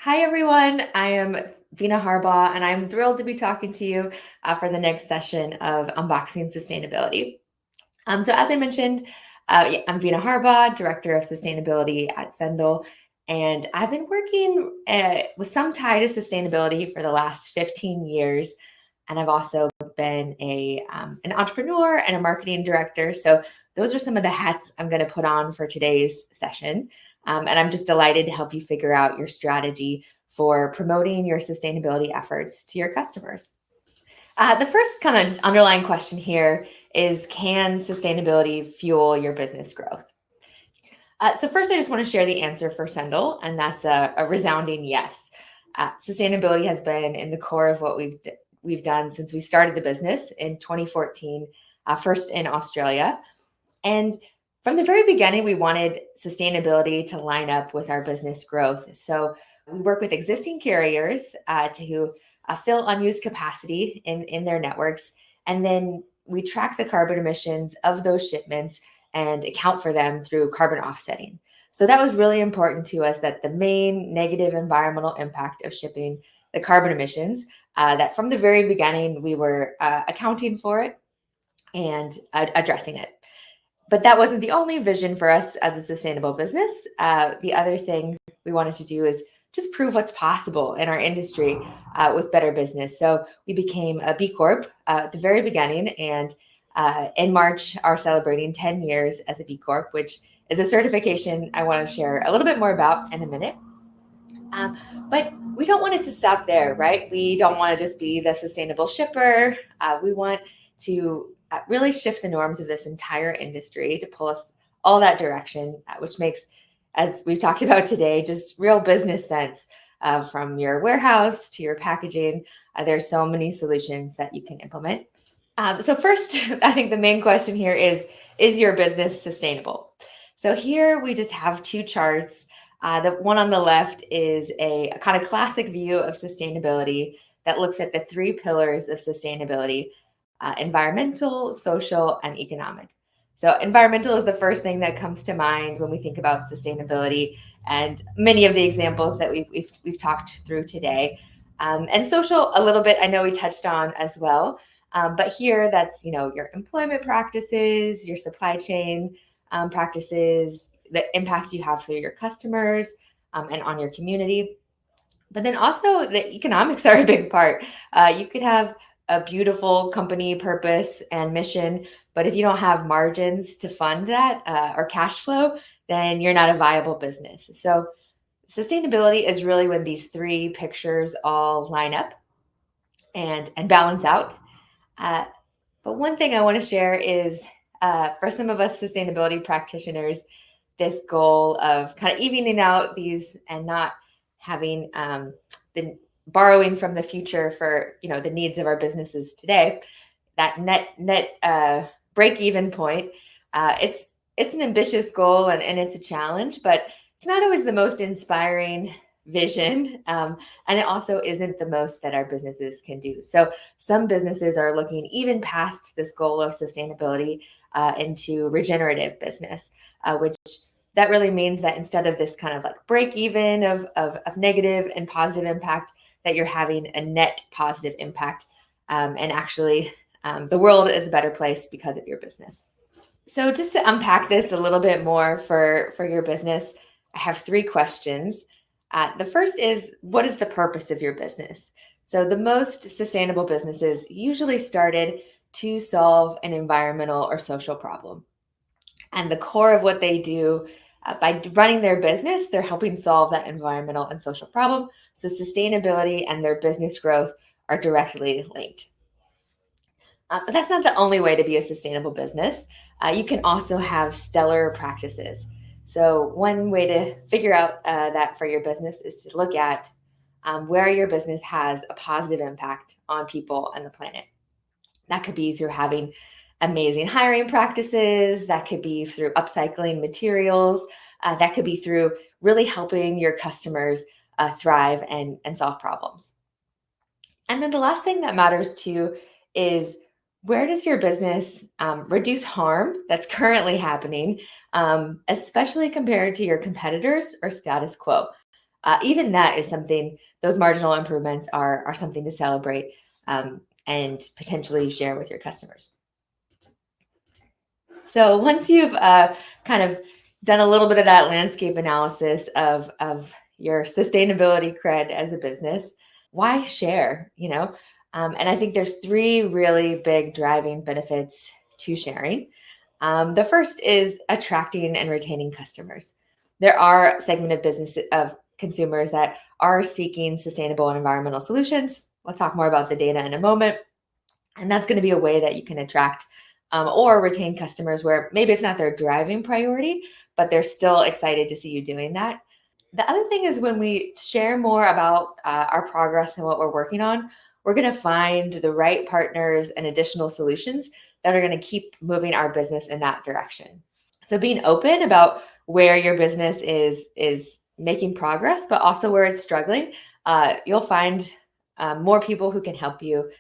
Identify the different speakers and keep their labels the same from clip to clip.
Speaker 1: Hi, everyone. I am Veena Harbaugh, and I'm thrilled to be talking to you for the next session of Unboxing Sustainability. So, as I mentioned, I'm Veena Harbaugh, Director of Sustainability at Sendle, and I've been working with some tie to sustainability for the last 15 years. And I've also been an entrepreneur and a marketing director. So, those are some of the hats I'm going to put on for today's session. And I'm just delighted to help you figure out your strategy for promoting your sustainability efforts to your customers. The first kind of just underlying question here is, can sustainability fuel your business growth? So first, I just want to share the answer for Sendle, and that's a resounding yes. Sustainability has been in the core of what we've done since we started the business in 2014, first in Australia. And from the very beginning, we wanted sustainability to line up with our business growth. So we work with existing carriers to fill unused capacity in their networks. And then we track the carbon emissions of those shipments and account for them through carbon offsetting. So that was really important to us, that the main negative environmental impact of shipping, the carbon emissions, that from the very beginning, we were accounting for it and addressing it. But that wasn't the only vision for us as a sustainable business. The other thing we wanted to do is just prove what's possible in our industry with better business. So we became a B Corp at the very beginning, and in March are celebrating 10 years as a B Corp, which is a certification I want to share a little bit more about in a minute. But we don't want it to stop there, right? We don't want to just be the sustainable shipper. We want to really shift the norms of this entire industry to pull us all that direction, which makes, as we've talked about today, just real business sense. From your warehouse to your packaging, there's so many solutions that you can implement. So first, I think the main question here is your business sustainable? So here we just have two charts. The one on the left is a kind of classic view of sustainability that looks at the three pillars of sustainability: environmental, social, and economic. So environmental is the first thing that comes to mind when we think about sustainability, and many of the examples that we've talked through today. And social, a little bit, I know we touched on as well. But here, that's your employment practices, your supply chain practices, the impact you have through your customers and on your community. But then also the economics are a big part. You could have a beautiful company purpose and mission, but if you don't have margins to fund that or cash flow, then you're not a viable business. So sustainability is really when these three pictures all line up and balance out. But one thing I want to share is, for some of us sustainability practitioners, this goal of kind of evening out these and not having the borrowing from the future for the needs of our businesses today, that net break even point. It's an ambitious goal, and it's a challenge, but it's not always the most inspiring vision, and it also isn't the most that our businesses can do. So some businesses are looking even past this goal of sustainability into regenerative business, which that really means that instead of this kind of like break even of negative and positive impact, that you're having a net positive impact, and actually the world is a better place because of your business. So just to unpack this a little bit more for your business, I have three questions. The first is, what is the purpose of your business? So the most sustainable businesses usually started to solve an environmental or social problem. And the core of what they do, by running their business, they're helping solve that environmental and social problem. So sustainability and their business growth are directly linked. But that's not the only way to be a sustainable business. You can also have stellar practices. So one way to figure out that for your business is to look at where your business has a positive impact on people and the planet. That could be through having amazing hiring practices. That could be through upcycling materials. That could be through really helping your customers thrive and solve problems. And then the last thing that matters too is, where does your business reduce harm that's currently happening, especially compared to your competitors or status quo? even that is something, those marginal improvements are something to celebrate and potentially share with your customers. So once you've kind of done a little bit of that landscape analysis of your sustainability cred as a business, why share? And I think there's three really big driving benefits to sharing. The first is attracting and retaining customers. There are segmented business of consumers that are seeking sustainable and environmental solutions. We'll talk more about the data in a moment. And that's going to be a way that you can attract or retain customers where maybe it's not their driving priority, but they're still excited to see you doing that. The other thing is when we share more about our progress and what we're working on, we're going to find the right partners and additional solutions that are going to keep moving our business in that direction. So being open about where your business is making progress, but also where it's struggling, you'll find more people who can help you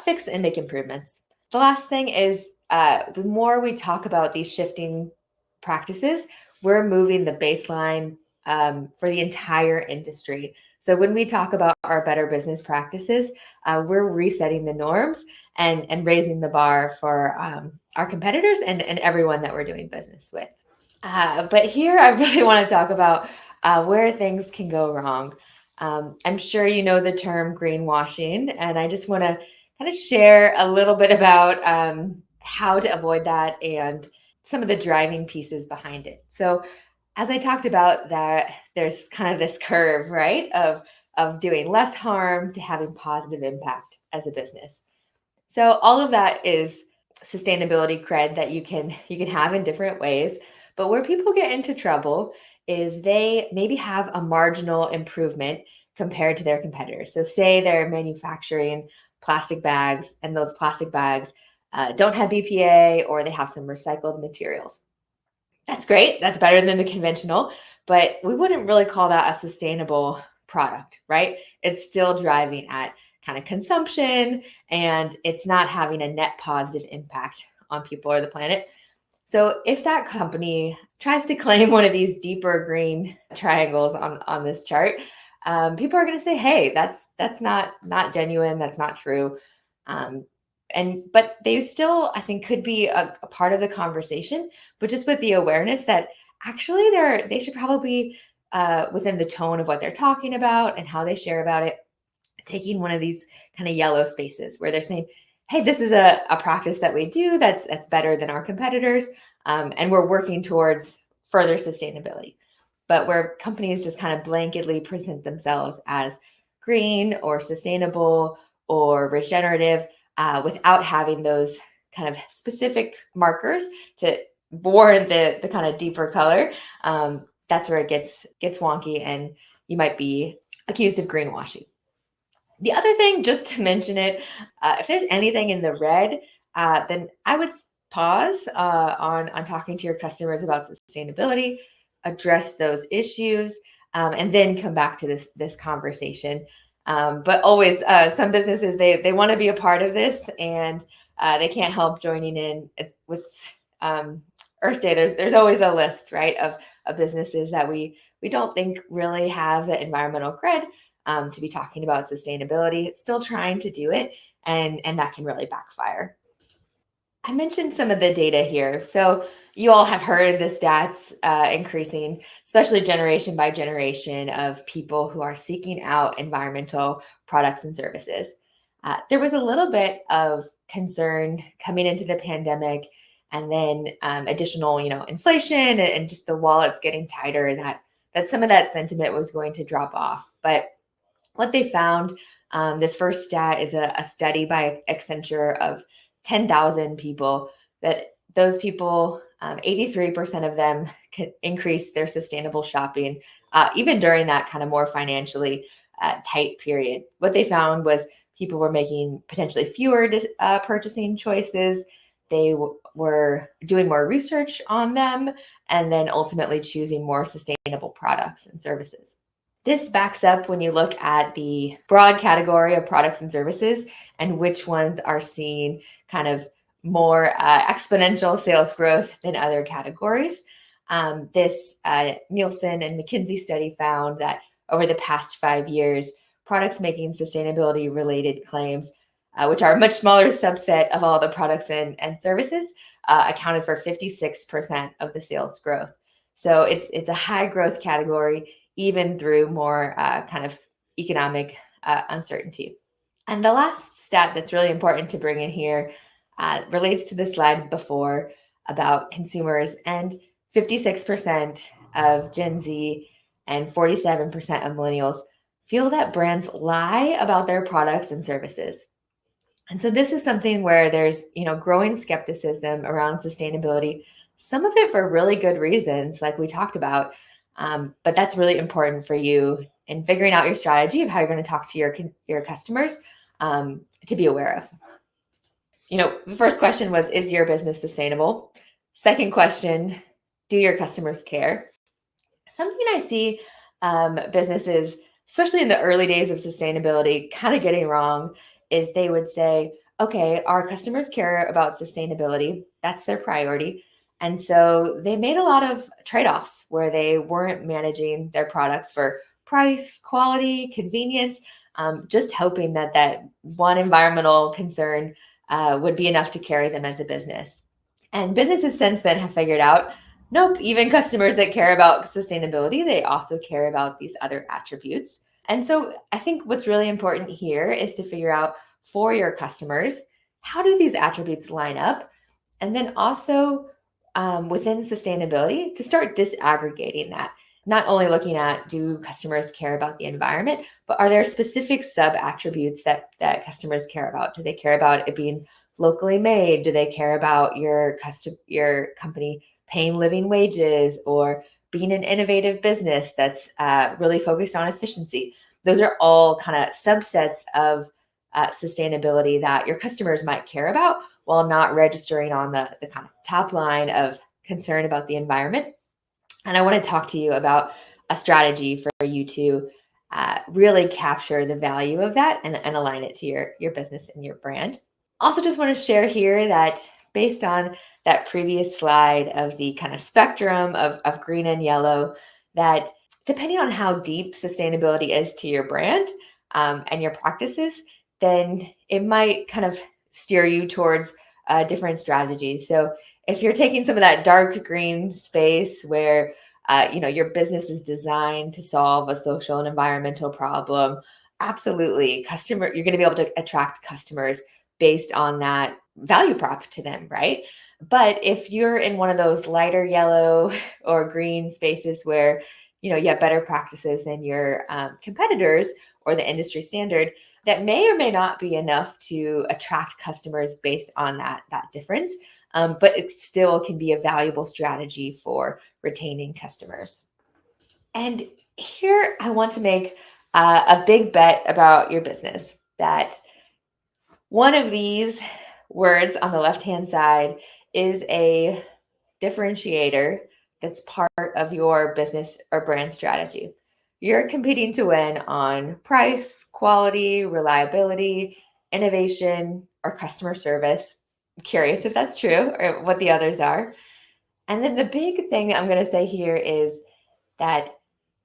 Speaker 1: fix and make improvements. The last thing is the more we talk about these shifting practices, we're moving the baseline for the entire industry. So when we talk about our better business practices, we're resetting the norms and raising the bar for our competitors and everyone that we're doing business with. But here I really want to talk about where things can go wrong. I'm sure you know the term greenwashing, and I just want to kind of share a little bit about how to avoid that and some of the driving pieces behind it. So as I talked about, that there's kind of this curve, right, of doing less harm to having positive impact as a business. So all of that is sustainability cred that you can have in different ways. But where people get into trouble is they maybe have a marginal improvement compared to their competitors. So say they're manufacturing plastic bags and those plastic bags don't have BPA or they have some recycled materials. That's great. That's better than the conventional, but we wouldn't really call that a sustainable product, right? It's still driving at kind of consumption and it's not having a net positive impact on people or the planet. So if that company tries to claim one of these deeper green triangles on this chart, people are going to say, "Hey, that's not genuine. That's not true." But they still, I think, could be a part of the conversation, but just with the awareness that actually they should probably within the tone of what they're talking about and how they share about it, taking one of these kind of yellow spaces where they're saying, hey, this is a practice that we do that's better than our competitors, and we're working towards further sustainability. But where companies just kind of blanketly present themselves as green or sustainable or regenerative without having those kind of specific markers to warrant the kind of deeper color, that's where it gets wonky and you might be accused of greenwashing. The other thing, just to mention it, if there's anything in the red, then I would pause on talking to your customers about sustainability, address those issues, and then come back to this conversation. But always, some businesses they want to be a part of this, and they can't help joining in. It's with Earth Day. There's always a list, right, of businesses that we don't think really have the environmental cred to be talking about sustainability, still trying to do it, and that can really backfire. I mentioned some of the data here. So you all have heard the stats increasing, especially generation by generation of people who are seeking out environmental products and services. There was a little bit of concern coming into the pandemic and then additional, inflation and just the wallets getting tighter, that some of that sentiment was going to drop off. But what they found, this first stat is a study by Accenture of 10,000 people, that those people, 83% of them can increase their sustainable shopping, even during that kind of more financially tight period. What they found was people were making potentially fewer purchasing choices. They were doing more research on them, and then ultimately choosing more sustainable products and services. This backs up when you look at the broad category of products and services and which ones are seeing kind of more exponential sales growth than other categories. This Nielsen and McKinsey study found that over the past 5 years, products making sustainability related claims, which are a much smaller subset of all the products and services, accounted for 56% of the sales growth. So it's a high growth category, even through more kind of economic uncertainty. And the last stat that's really important to bring in here relates to the slide before about consumers. And 56% of Gen Z and 47% of millennials feel that brands lie about their products and services. And so this is something where there's, growing skepticism around sustainability, some of it for really good reasons, like we talked about. But that's really important for you in figuring out your strategy of how you're going to talk to your customers to be aware of. The first question was, is your business sustainable? Second question, do your customers care? Something I see businesses, especially in the early days of sustainability, kind of getting wrong is they would say, okay, our customers care about sustainability. That's their priority. And so they made a lot of trade-offs where they weren't managing their products for price, quality, convenience, just hoping that one environmental concern would be enough to carry them as a business. And businesses since then have figured out, nope, even customers that care about sustainability, they also care about these other attributes. And so I think what's really important here is to figure out for your customers, how do these attributes line up? And then also within sustainability, to start disaggregating that. Not only looking at, do customers care about the environment, but are there specific sub attributes that customers care about? Do they care about it being locally made? Do they care about your company paying living wages or being an innovative business that's really focused on efficiency? Those are all kind of subsets of sustainability that your customers might care about while not registering on the kind of top line of concern about the environment. And I want to talk to you about a strategy for you to really capture the value of that and align it to your business and your brand. Also, just want to share here that based on that previous slide of the kind of spectrum of green and yellow, that depending on how deep sustainability is to your brand and your practices, then it might kind of steer you towards different strategies. So if you're taking some of that dark green space where your business is designed to solve a social and environmental problem, absolutely, you're going to be able to attract customers based on that value prop to them, right? But if you're in one of those lighter yellow or green spaces where you have better practices than your competitors or the industry standard, that may or may not be enough to attract customers based on that difference. But it still can be a valuable strategy for retaining customers. And here I want to make a big bet about your business, that one of these words on the left-hand side is a differentiator that's part of your business or brand strategy. You're competing to win on price, quality, reliability, innovation, or customer service. I'm curious if that's true or what the others are. And then the big thing I'm going to say here is that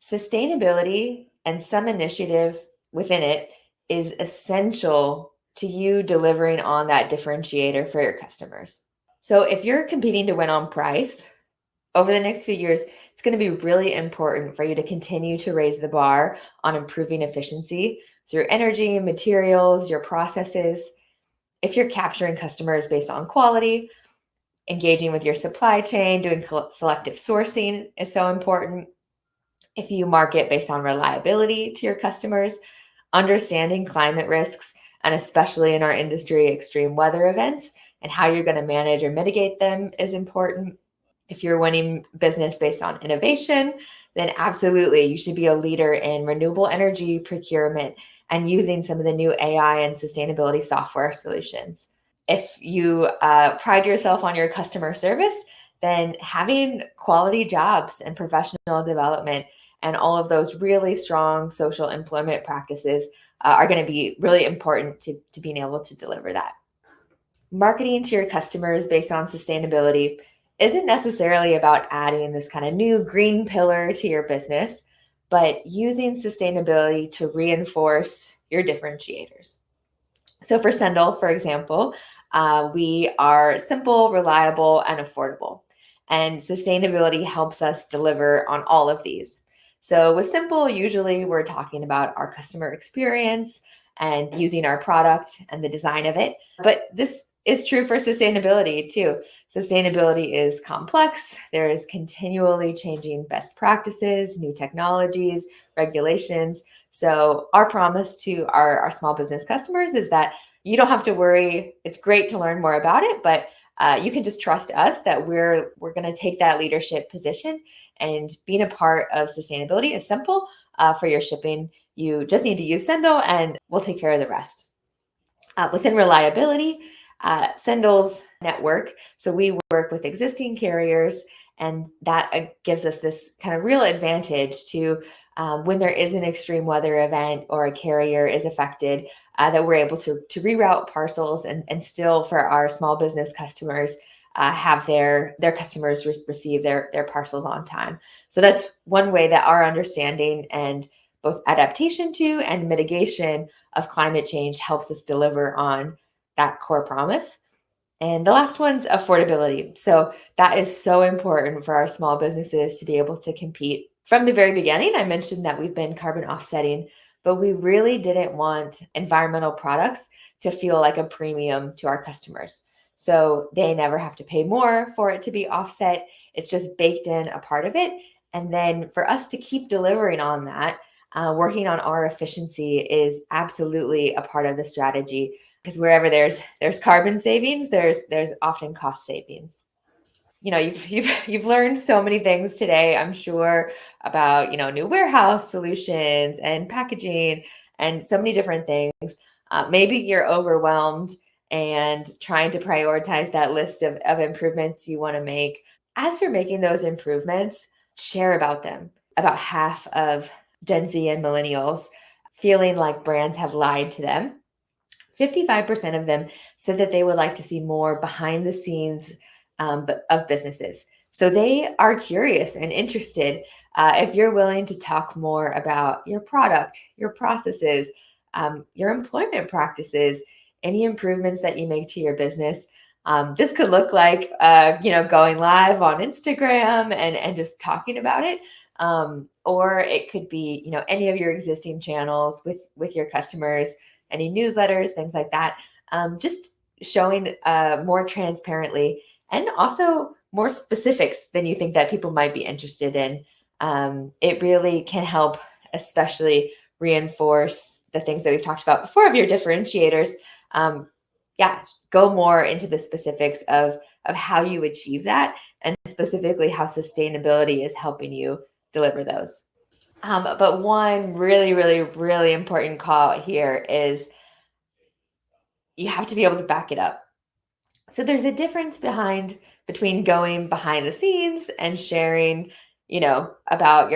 Speaker 1: sustainability and some initiative within it is essential to you delivering on that differentiator for your customers. So if you're competing to win on price, over the next few years, it's going to be really important for you to continue to raise the bar on improving efficiency through energy, materials, your processes. If you're capturing customers based on quality, engaging with your supply chain, doing selective sourcing is so important. If you market based on reliability to your customers, understanding climate risks, and especially in our industry, extreme weather events and how you're going to manage or mitigate them is important. If you're winning business based on innovation, then absolutely you should be a leader in renewable energy procurement and using some of the new AI and sustainability software solutions. If you pride yourself on your customer service, then having quality jobs and professional development and all of those really strong social employment practices are going to be really important to being able to deliver that. Marketing to your customers based on sustainability isn't necessarily about adding this kind of new green pillar to your business, but using sustainability to reinforce your differentiators. So for Sendle, for example, we are simple, reliable, and affordable. And sustainability helps us deliver on all of these. So with simple, usually we're talking about our customer experience and using our product and the design of it. But this is true for sustainability too. Sustainability is complex. There is continually changing best practices, new technologies, regulations. So our promise to our small business customers is that you don't have to worry. It's great to learn more about it, but you can just trust us that we're going to take that leadership position. And being a part of sustainability is simple. For your shipping, you just need to use Sendle, and we'll take care of the rest. Within reliability, Sendle's network. So we work with existing carriers, and that gives us this kind of real advantage to when there is an extreme weather event or a carrier is affected, that we're able to reroute parcels and still for our small business customers have their customers receive their parcels on time. So that's one way that our understanding and both adaptation to and mitigation of climate change helps us deliver on that core promise. And the last one's affordability. So that is so important for our small businesses to be able to compete. From the very beginning, I mentioned that we've been carbon offsetting, but we really didn't want environmental products to feel like a premium to our customers. So they never have to pay more for it to be offset. It's just baked in a part of it. And then for us to keep delivering on that, working on our efficiency is absolutely a part of the strategy, because wherever there's carbon savings, there's often cost savings. You've learned so many things today, I'm sure, about new warehouse solutions and packaging and so many different things. Maybe you're overwhelmed and trying to prioritize that list of improvements you want to make. As you're making those improvements, share about them. About half of Gen Z and millennials feeling like brands have lied to them. 55% of them said that they would like to see more behind the scenes of businesses. So they are curious and interested. If you're willing to talk more about your product, your processes, your employment practices, any improvements that you make to your business. This could look like, going live on Instagram and just talking about it. Or it could be, any of your existing channels with your customers, any newsletters, things like that. Just showing more transparently and also more specifics than you think that people might be interested in. It really can help, especially reinforce the things that we've talked about before of your differentiators. Go more into the specifics of how you achieve that, and specifically how sustainability is helping you deliver those. But one really, really, really important call here is you have to be able to back it up. So there's a difference between going behind the scenes and sharing, about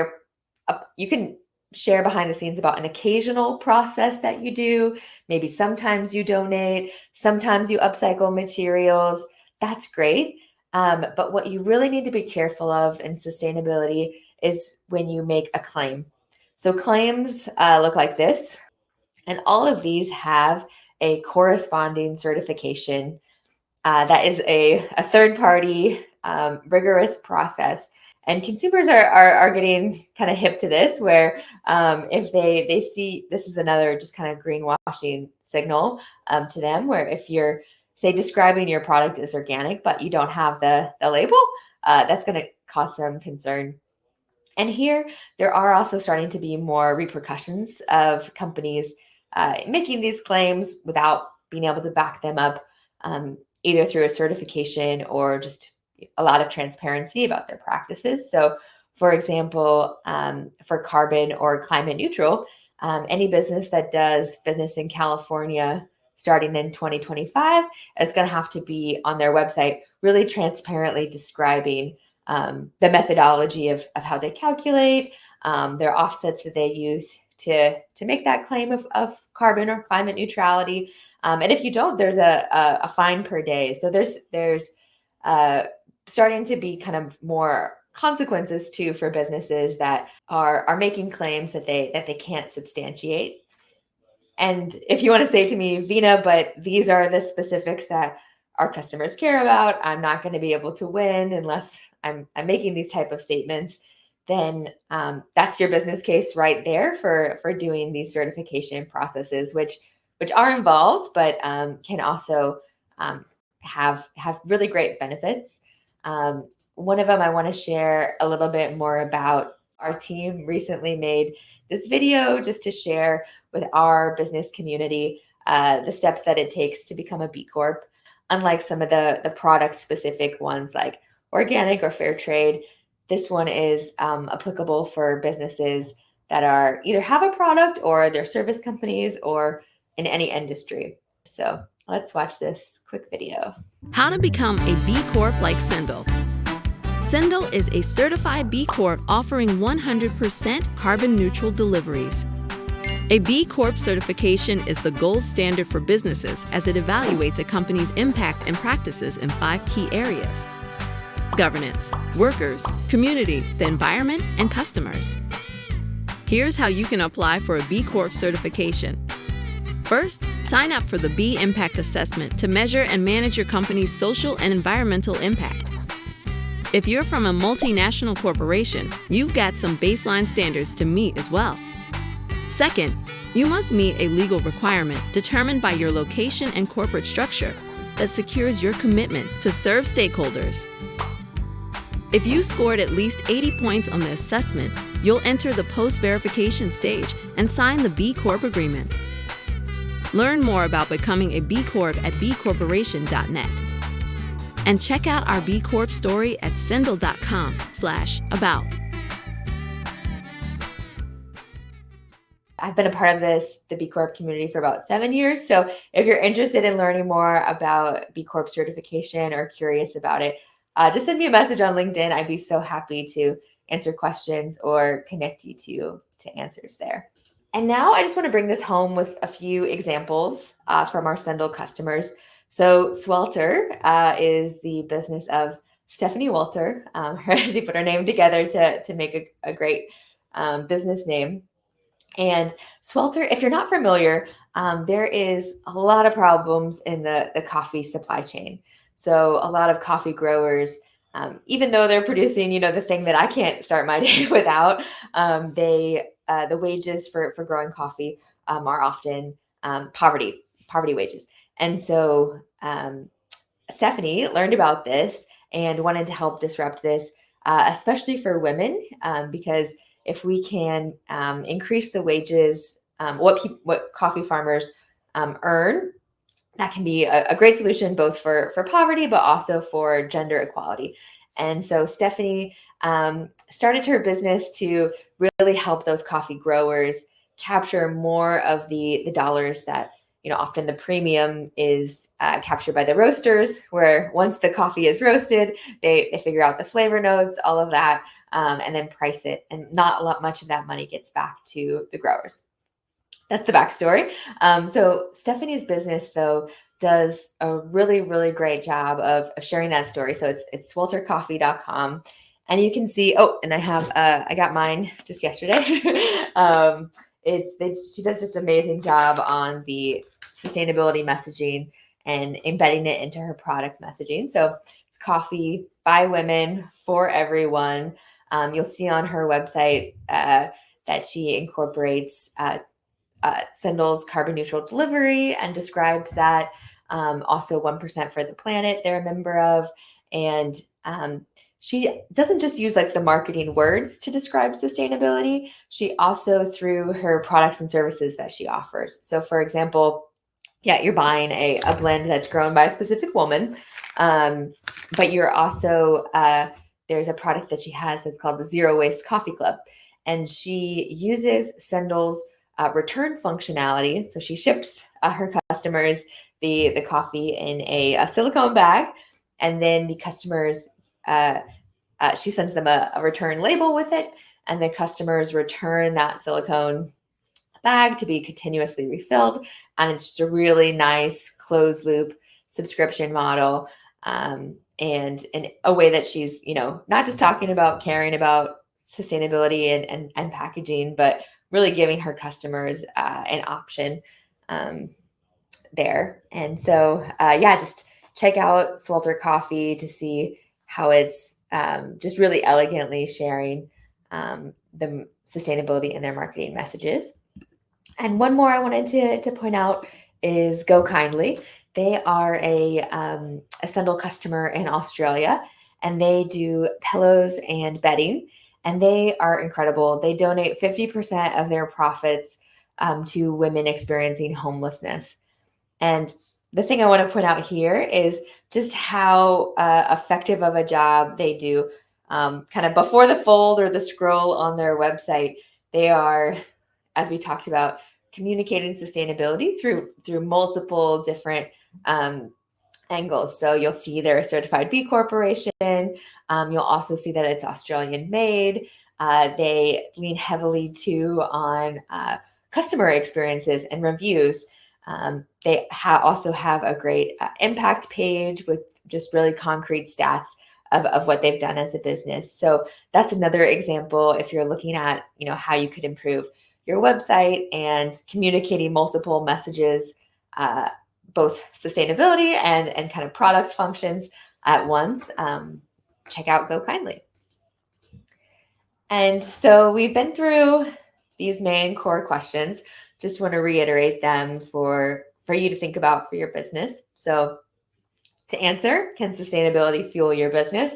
Speaker 1: you can share behind the scenes about an occasional process that you do. Maybe sometimes you donate, sometimes you upcycle materials. That's great. But what you really need to be careful of in sustainability is when you make a claim. So claims look like this, and all of these have a corresponding certification that is a third party rigorous process. And consumers are getting kind of hip to this, where if they see this is another just kind of greenwashing signal to them, where if you're, say, describing your product as organic, but you don't have the label, that's going to cause some concern. And here, there are also starting to be more repercussions of companies making these claims without being able to back them up, either through a certification or just a lot of transparency about their practices. So, for example, for carbon or climate neutral, any business that does business in California starting in 2025 is going to have to be on their website really transparently describing the methodology of how they calculate, their offsets that they use to make that claim of carbon or climate neutrality. And if you don't, there's a fine per day. So there's starting to be kind of more consequences too for businesses that are making claims that they can't substantiate. And if you want to say to me, Veena, but these are the specifics that our customers care about, I'm not going to be able to win unless I'm making these type of statements, then that's your business case right there for doing these certification processes, which are involved, but can also um, have really great benefits. One of them I want to share a little bit more about. Our team recently made this video just to share with our business community the steps that it takes to become a B Corp. Unlike some of the product specific ones like organic or fair trade, this one is applicable for businesses that are either have a product or they're service companies or in any industry. So let's watch this quick video.
Speaker 2: How to become a B Corp like Sendle. Sendle is a certified B Corp offering 100% carbon neutral deliveries. A B Corp certification is the gold standard for businesses as it evaluates a company's impact and practices in 5 key areas: governance, workers, community, the environment, and customers. Here's how you can apply for a B Corp certification. First, sign up for the B Impact Assessment to measure and manage your company's social and environmental impact. If you're from a multinational corporation, you've got some baseline standards to meet as well. Second, you must meet a legal requirement determined by your location and corporate structure that secures your commitment to serve stakeholders. If you scored at least 80 points on the assessment, you'll enter the post-verification stage and sign the B Corp agreement. Learn more about becoming a B Corp at bcorporation.net. And check out our B Corp story at sendle.com/about.
Speaker 1: I've been a part of the B Corp community for about 7 years. So if you're interested in learning more about B Corp certification or curious about it, just send me a message on LinkedIn. I'd be so happy to answer questions or connect you to answers there. And now I just want to bring this home with a few examples from our Sendle customers. So Swelter is the business of Stephanie Walter. She put her name together to make a great business name. And Swelter, if you're not familiar, there is a lot of problems in the coffee supply chain. So a lot of coffee growers, even though they're producing, the thing that I can't start my day without, the wages for growing coffee are often poverty wages. And so Stephanie learned about this and wanted to help disrupt this, especially for women, because if we can increase the wages, what coffee farmers earn, that can be a great solution both for poverty, but also for gender equality. And so Stephanie started her business to really help those coffee growers capture more of the dollars that, often the premium is captured by the roasters, where once the coffee is roasted, they figure out the flavor notes, all of that, and then price it. And not much of that money gets back to the growers. That's the backstory. So Stephanie's business, though, does a really, really great job of sharing that story. So it's sweltercoffee.com. And you can see, and I got mine just yesterday. She does just an amazing job on the sustainability messaging and embedding it into her product messaging. So it's coffee by women for everyone. You'll see on her website that she incorporates Sendle's carbon neutral delivery and describes that. Also 1% for the planet they're a member of. And she doesn't just use like the marketing words to describe sustainability. She also, through her products and services that she offers. So for example, you're buying a blend that's grown by a specific woman, but you're also, there's a product that she has that's called the Zero Waste Coffee Club. And she uses Sendle's return functionality. So she ships her customers the coffee in a silicone bag, and then the customers, she sends them a return label with it, and the customers return that silicone bag to be continuously refilled. And it's just a really nice closed loop subscription model. and in a way that she's, not just talking about caring about sustainability and packaging, but really giving her customers an option there. And so, just check out Swelter Coffee to see how it's just really elegantly sharing the sustainability in their marketing messages. And one more I wanted to point out is Go Kindly. They are a Sendle customer in Australia, and they do pillows and bedding, and they are incredible. They donate 50% of their profits to women experiencing homelessness. And the thing I want to point out here is just how effective of a job they do. Kind of before the fold or the scroll on their website, they are, as we talked about, communicating sustainability through multiple different angles. So you'll see they're a certified B Corporation. You'll also see that it's Australian made. They lean heavily too on customer experiences and reviews. They also have a great impact page with just really concrete stats of what they've done as a business. So that's another example if you're looking at, how you could improve your website and communicating multiple messages, both sustainability and kind of product functions at once. Check out Go Kindly. And so we've been through these main core questions. Just want to reiterate them for you to think about for your business. So to answer, can sustainability fuel your business?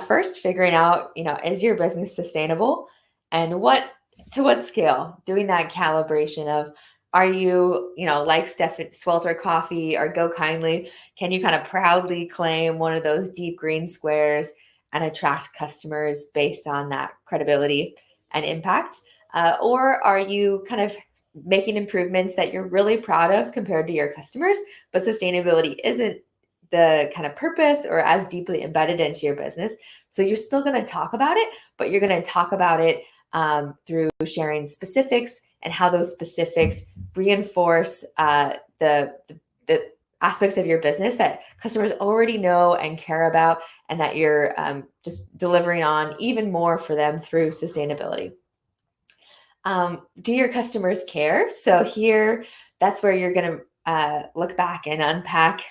Speaker 1: First, figuring out, is your business sustainable, and to what scale? Doing that calibration of, are you, like Swelter Coffee or Go Kindly, can you kind of proudly claim one of those deep green squares and attract customers based on that credibility and impact? Or are you kind of making improvements that you're really proud of compared to your customers, but sustainability isn't the kind of purpose or as deeply embedded into your business? So you're still going to talk about it, but you're going to talk about it through sharing specifics and how those specifics reinforce the aspects of your business that customers already know and care about, and that you're just delivering on even more for them through sustainability. Do your customers care? So here, that's where you're going to look back and unpack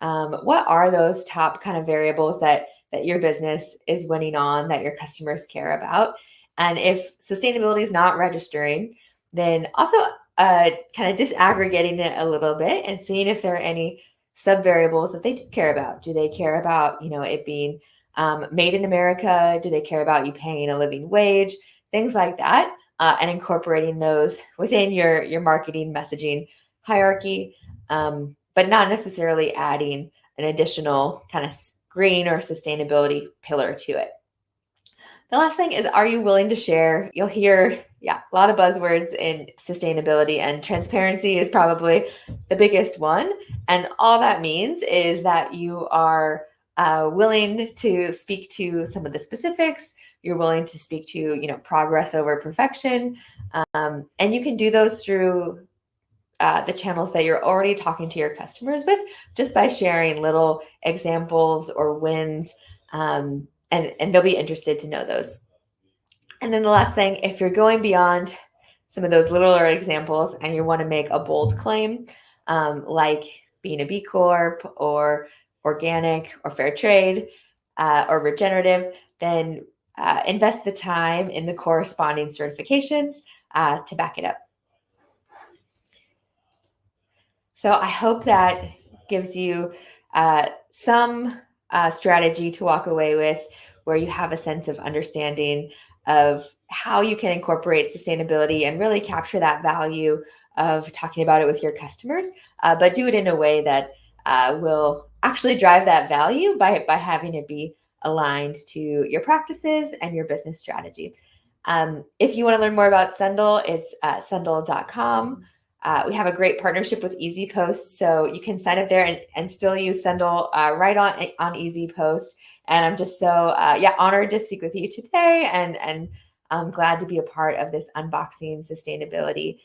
Speaker 1: what are those top kind of variables that your business is winning on, that your customers care about. And if sustainability is not registering, then also kind of disaggregating it a little bit and seeing if there are any sub variables that they do care about. Do they care about, it being made in America? Do they care about you paying a living wage? Things like that. And incorporating those within your marketing messaging hierarchy, but not necessarily adding an additional kind of green or sustainability pillar to it. The last thing is, are you willing to share? You'll hear, a lot of buzzwords in sustainability, and transparency is probably the biggest one. And all that means is that you are willing to speak to some of the specifics. You're willing to speak to, progress over perfection. And you can do those through the channels that you're already talking to your customers with, just by sharing little examples or wins. And they'll be interested to know those. And then the last thing, if you're going beyond some of those littler examples and you want to make a bold claim, like being a B Corp or organic or fair trade or regenerative, then invest the time in the corresponding certifications to back it up. So I hope that gives you some strategy to walk away with, where you have a sense of understanding of how you can incorporate sustainability and really capture that value of talking about it with your customers, but do it in a way that will actually drive that value by having it be aligned to your practices and your business strategy. If you want to learn more about Sendle, it's sendle.com. We have a great partnership with Easy Post, so you can sign up there and still use Sendle right on Easy Post. And I'm just so honored to speak with you today, and I'm glad to be a part of this unboxing sustainability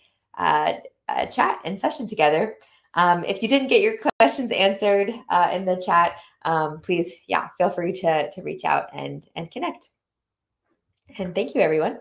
Speaker 1: chat and session together. If you didn't get your questions answered in the chat, please, feel free to reach out and connect. And thank you, everyone.